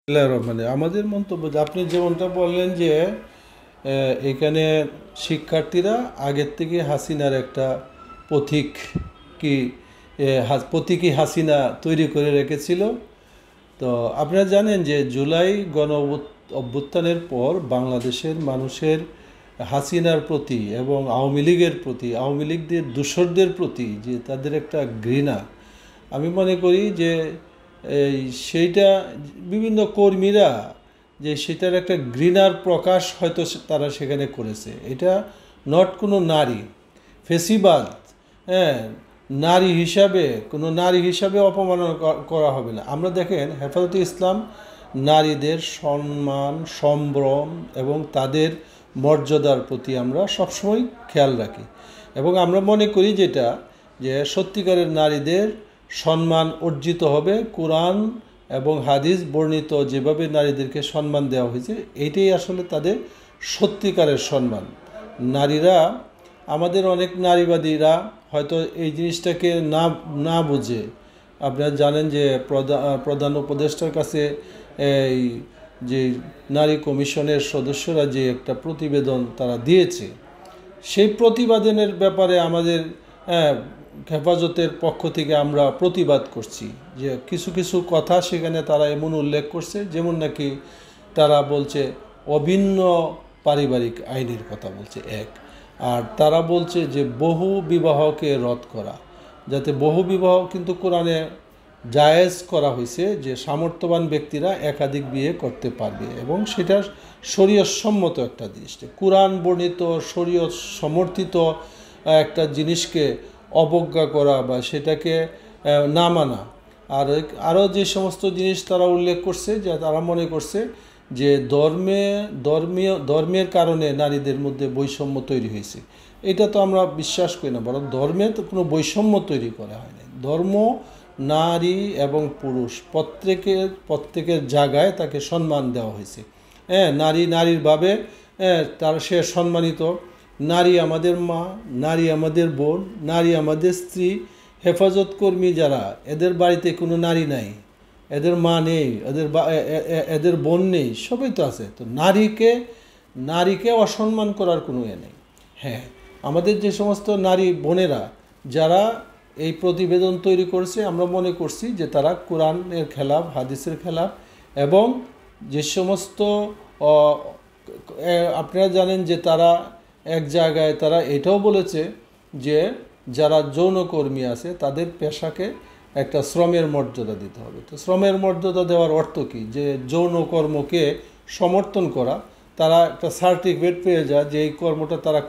মানে আমাদের মন্তব্য যে আপনি যেমনটা বললেন যে এখানে শিক্ষার্থীরা আগের থেকে হাসিনার একটা পথিক কি প্রতীকী হাসিনা তৈরি করে রেখেছিল। তো আপনারা জানেন যে জুলাই অভ্যুত্থানের পর বাংলাদেশের মানুষের হাসিনার প্রতি এবং আওয়ামী লীগের প্রতি, আওয়ামী লীগদের দূষরদের প্রতি যে তাদের একটা ঘৃণা, আমি মনে করি যে এই সেইটা বিভিন্ন কর্মীরা যে সেটার একটা ঘৃণার প্রকাশ হয়তো তারা সেখানে করেছে। এটা নট কোনো নারী ফেসিবাদ, হ্যাঁ, কোনো নারী হিসাবে অপমাননা করা হবে না। আমরা দেখেন হেফাজতে ইসলাম নারীদের সম্মান, সম্ভ্রম এবং তাদের মর্যাদার প্রতি আমরা সবসময় খেয়াল রাখি এবং আমরা মনে করি যেটা যে সত্যিকারের নারীদের সম্মান অর্জিত হবে কোরআন এবং হাদিস বর্ণিত যেভাবে নারীদেরকে সম্মান দেওয়া হয়েছে, এইটাই আসলে তাদের সত্যিকারের সম্মান। নারীরা, আমাদের অনেক নারীবাদীরা হয়তো এই জিনিসটাকে না বুঝে, আপনারা জানেন যে প্রধান উপদেষ্টার কাছে এই যে নারী কমিশনের সদস্যরা যে একটা প্রতিবেদন তারা দিয়েছে, সেই প্রতিবেদনের ব্যাপারে আমাদের হেফাজতের পক্ষ থেকে আমরা প্রতিবাদ করছি যে কিছু কিছু কথা সেখানে তারা এমন উল্লেখ করছে, যেমন নাকি তারা বলছে অভিন্ন পারিবারিক আইনের কথা বলছে এক, আর তারা বলছে যে বহু বিবাহকে রদ করা, যাতে বহু বিবাহ কিন্তু কোরআনে জায়েজ করা হয়েছে যে সামর্থ্যবান ব্যক্তিরা একাধিক বিয়ে করতে পারবে এবং সেটা শরীয়তসম্মত একটা জিনিস। কোরআন বর্ণিত শরীয়ত সমর্থিত একটা জিনিসকে অবজ্ঞা করা বা সেটাকে না মানা, আর আরও যে সমস্ত জিনিস তারা উল্লেখ করছে যে তারা মনে করছে যে ধর্মের কারণে নারীদের মধ্যে বৈষম্য তৈরি হয়েছে। এটা তো আমরা বিশ্বাস করি না, বরং ধর্মে তো কোনো বৈষম্য তৈরি করা হয়নি। ধর্ম নারী এবং পুরুষ প্রত্যেকের জায়গায় তাকে সম্মান দেওয়া হয়েছে। হ্যাঁ, নারীরভাবে তার সে সম্মানিত। নারী আমাদের মা, নারী আমাদের বোন, নারী আমাদের স্ত্রী। হেফাজত কর্মী যারা, এদের বাড়িতে কোনো নারী নাই, এদের মা নেই, এদের বোন নেই, সবই তো আছে। তো নারীকে অসম্মান করার কোনো নেই। হ্যাঁ, আমাদের যে সমস্ত নারী বোনেরা যারা এই প্রতিবেদন তৈরি করেছে, আমরা মনে করছি যে তারা কোরআনের খেলাফ, হাদিসের খেলাফ, এবং যে সমস্ত আপনারা জানেন যে তারা এক জায়গায় তারা এটাও বলেছে যে যারা যৌনকর্মী আছে তাদের পেশাকে একটা শ্রমের মর্যাদা দিতে হবে। তো শ্রমের মর্যাদা দেওয়ার অর্থ কী? যে যৌনকর্মকে সমর্থন করা, তারা একটা সার্টিফিকেট পেয়ে যায় যে এই কর্মটা তারা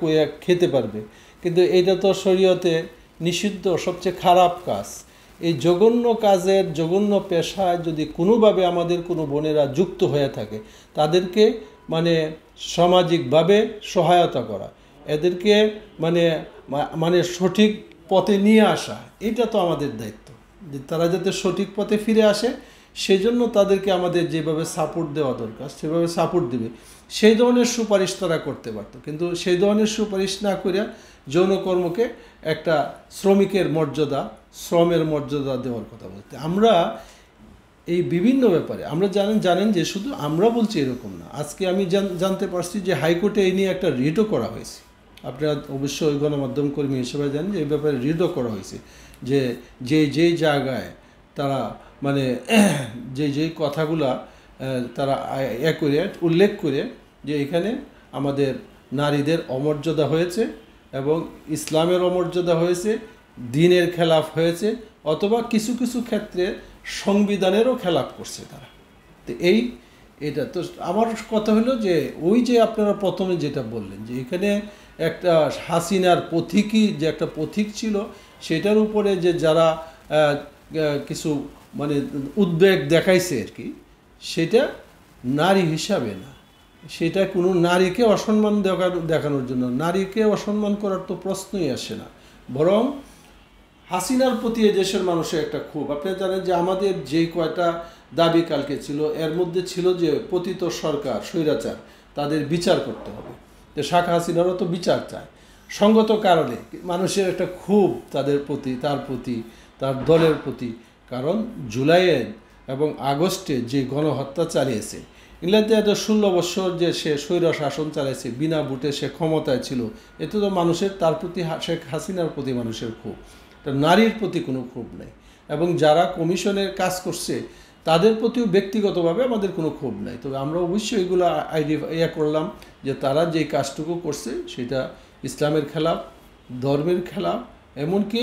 খেতে পারবে, কিন্তু এটা তো শরীয়তে নিষিদ্ধ, সবচেয়ে খারাপ কাজ। এই জঘন্য কাজের, জঘন্য পেশায় যদি কোনোভাবে আমাদের কোনো বোনেরা যুক্ত হয়ে থাকে, তাদেরকে মানে সামাজিকভাবে সহায়তা করা, এদেরকে মানে সঠিক পথে নিয়ে আসা, এটা তো আমাদের দায়িত্ব যে তারা যাতে সঠিক পথে ফিরে আসে, সেজন্য তাদেরকে আমাদের যেভাবে সাপোর্ট দেওয়া দরকার সেভাবে সাপোর্ট দেবে। সেই ধরনের সুপারিশ তারা করতে পারত, কিন্তু সেই ধরনের সুপারিশ না করে যৌনকর্মকে একটা শ্রমের মর্যাদা দেওয়ার কথা বলতে আমরা এই বিভিন্ন ব্যাপারে আমরা জানেন যে শুধু আমরা বলছি এরকম না। আজকে আমি জানতে পারছি যে হাইকোর্টে এই নিয়ে একটা রিটও করা হয়েছে। আপনারা অবশ্যই গণমাধ্যম কর্মী হিসেবে জানেন যে এই ব্যাপারে রিটও করা হয়েছে যে যেই জায়গায় তারা মানে যেই কথাগুলা তারা করে উল্লেখ করে যে এখানে আমাদের নারীদের অমর্যাদা হয়েছে এবং ইসলামের অমর্যাদা হয়েছে, দ্বীনের খেলাফ হয়েছে, অথবা কিছু কিছু ক্ষেত্রে সংবিধানেরও খেলাফ করছে তারা। তো এটা তো আমার কথা হলো যে ওই যে আপনারা প্রথমে যেটা বললেন যে এখানে একটা হাসিনার পথিকই যে একটা পথিক ছিল, সেটার উপরে যে যারা কিছু মানে উদ্বেগ দেখাইছে আর কি, সেটা নারী হিসাবে না, সেটা কোনো নারীকে অসম্মান দেখানোর জন্য। নারীকে অসম্মান করার তো প্রশ্নই আসে না, বরং হাসিনার প্রতি দেশের মানুষের একটা ক্ষোভ। আপনারা জানেন যে আমাদের যেই কয়টা দাবি কালকে ছিল, এর মধ্যে ছিল যে পতিত সরকার, স্বৈরাচার, তাদের বিচার করতে হবে। যে শেখ হাসিনারও তো বিচার চায়, সঙ্গত কারণে মানুষের একটা ক্ষোভ তার প্রতি, তার দলের প্রতি। কারণ জুলাইয়ে এবং আগস্টে যে গণহত্যা চালিয়েছে, ইংল্যান্ডে এত 16 বছর যে সে স্বৈর শাসন চালিয়েছে, বিনা ভোটে সে ক্ষমতায় ছিল, এতে তো মানুষের তার প্রতি শেখ হাসিনার প্রতি মানুষের ক্ষোভ, নারীর প্রতি কোনো ক্ষোভ নেই। এবং যারা কমিশনের কাজ করছে তাদের প্রতিও ব্যক্তিগতভাবে আমাদের কোনো ক্ষোভ নাই। তবে আমরা অবশ্যই এগুলো আইডিয়া করলাম যে তারা যে কাজটুকু করছে সেটা ইসলামের খেলাফ, ধর্মের খেলাফ, এমনকি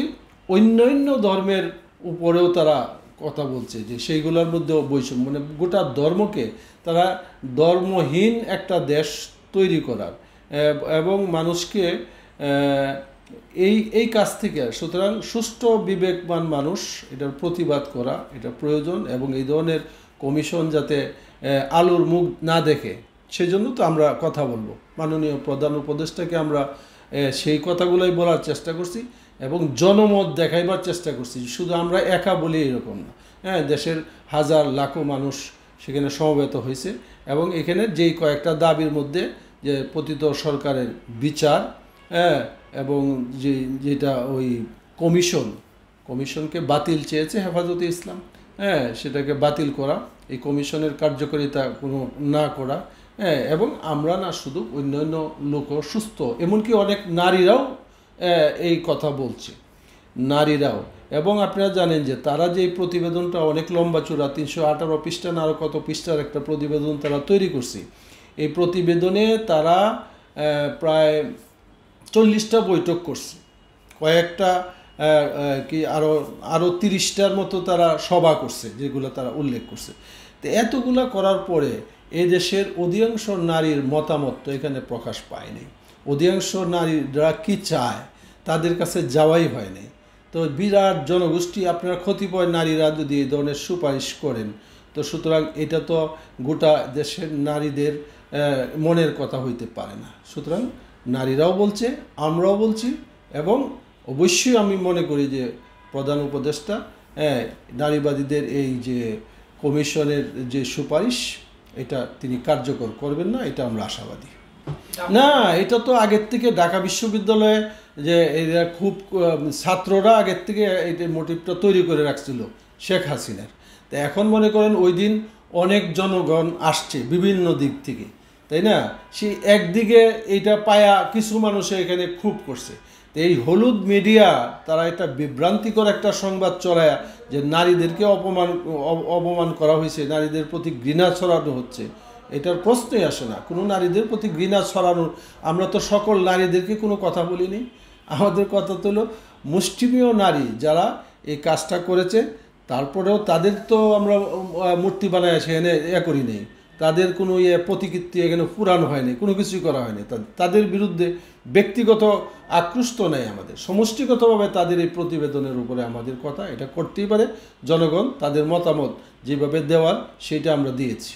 অন্যান্য ধর্মের উপরেও তারা কথা বলছে যে সেইগুলোর মধ্যেও বৈষম্য, মানে গোটা ধর্মকে তারা ধর্মহীন একটা দেশ তৈরি করার এবং মানুষকে এই কাজ থেকে, সুতরাং সুষ্ঠু বিবেকবান মানুষ এটার প্রতিবাদ করা এটা প্রয়োজন। এবং এই ধরনের কমিশন যাতে আলোর মুখ না দেখে সেজন্য তো আমরা কথা বলবো। মাননীয় প্রধান উপদেষ্টাকে আমরা সেই কথাগুলোই বলার চেষ্টা করছি এবং জনমত দেখাইবার চেষ্টা করছি। শুধু আমরা একা বলি এরকম না, হ্যাঁ, দেশের হাজার লাখো মানুষ সেখানে সমবেত হয়েছে এবং এখানে যেই কয়েকটা দাবির মধ্যে যে পতিত সরকারের বিচার, হ্যাঁ, এবং যেটা ওই কমিশনকে বাতিল চেয়েছে হেফাজতে ইসলাম, হ্যাঁ, সেটাকে বাতিল করা, এই কমিশনের কার্যকারিতা কোনো না করা, হ্যাঁ, এবং আমরা না শুধু অন্যান্য লোকও সুস্থ, এমনকি অনেক নারীরাও এই কথা বলছে, নারীরাও। এবং আপনারা জানেন যে তারা যে প্রতিবেদনটা অনেক লম্বা চূড়া, 318 পৃষ্ঠা না আরও কত পৃষ্ঠার একটা প্রতিবেদন তারা তৈরি করছে। এই প্রতিবেদনে তারা প্রায় 40টা বৈঠক করছে, কয়েকটা কি আরও 30টার মতো তারা সভা করছে, যেগুলো তারা উল্লেখ করছে। তো এতগুলো করার পরে এদেশের অধিকাংশ নারীর মতামত তো এখানে প্রকাশ পায়নি। অধিকাংশ নারীরা কি চায় তাদের কাছে যাওয়াই হয়নি। তো বিরাট জনগোষ্ঠী, আপনারা কতিপয় নারীরা যদি এই ধরনের সুপারিশ করেন, তো সুতরাং এটা তো গোটা দেশের নারীদের মনের কথা হইতে পারে না। সুতরাং নারীরাও বলছে, আমরাও বলছি, এবং অবশ্যই আমি মনে করি যে প্রধান উপদেষ্টা নারীবাদীদের এই যে কমিশনের যে সুপারিশ এটা তিনি কার্যকর করবেন না, এটা আমরা আশাবাদী। না, এটা তো আগের থেকে ঢাকা বিশ্ববিদ্যালয়ে যে এরা খুব ছাত্ররা আগের থেকে এই মোটিভটা তৈরি করে রাখছিল শেখ হাসিনার। তো এখন মনে করেন ওই দিন অনেক জনগণ আসছে বিভিন্ন দিক থেকে, তাই না? সেই একদিকে এইটা পায়া কিছু মানুষে এখানে খুব করছে। তো এই হলুদ মিডিয়া তারা একটা বিভ্রান্তিকর একটা সংবাদ চড়ায় যে নারীদেরকে অপমান করা হয়েছে, নারীদের প্রতি ঘৃণা ছড়ানো হচ্ছে, এটার প্রশ্নই আসে না। কোনো নারীদের প্রতি ঘৃণা ছড়ানোর, আমরা তো সকল নারীদেরকে কোনো কথা বলিনি। আমাদের কথা তো হলো মুষ্টিমেয় নারী যারা এই কাজটা করেছে, তারপরেও তাদের তো আমরা মূর্তি বানায় সেখানে করি নেই, তাদের কোনো প্রতিকৃতি এখানে পুরানো হয়নি, কোনো কিছুই করা হয়নি। তাদের বিরুদ্ধে ব্যক্তিগত আক্রোশ নেই, আমাদের সমষ্টিগতভাবে তাদের এই প্রতিবেদনের উপরে আমাদের কথা, এটা করতেই পারে জনগণ তাদের মতামত যেভাবে দেওয়ার সেইটা আমরা দিয়েছি।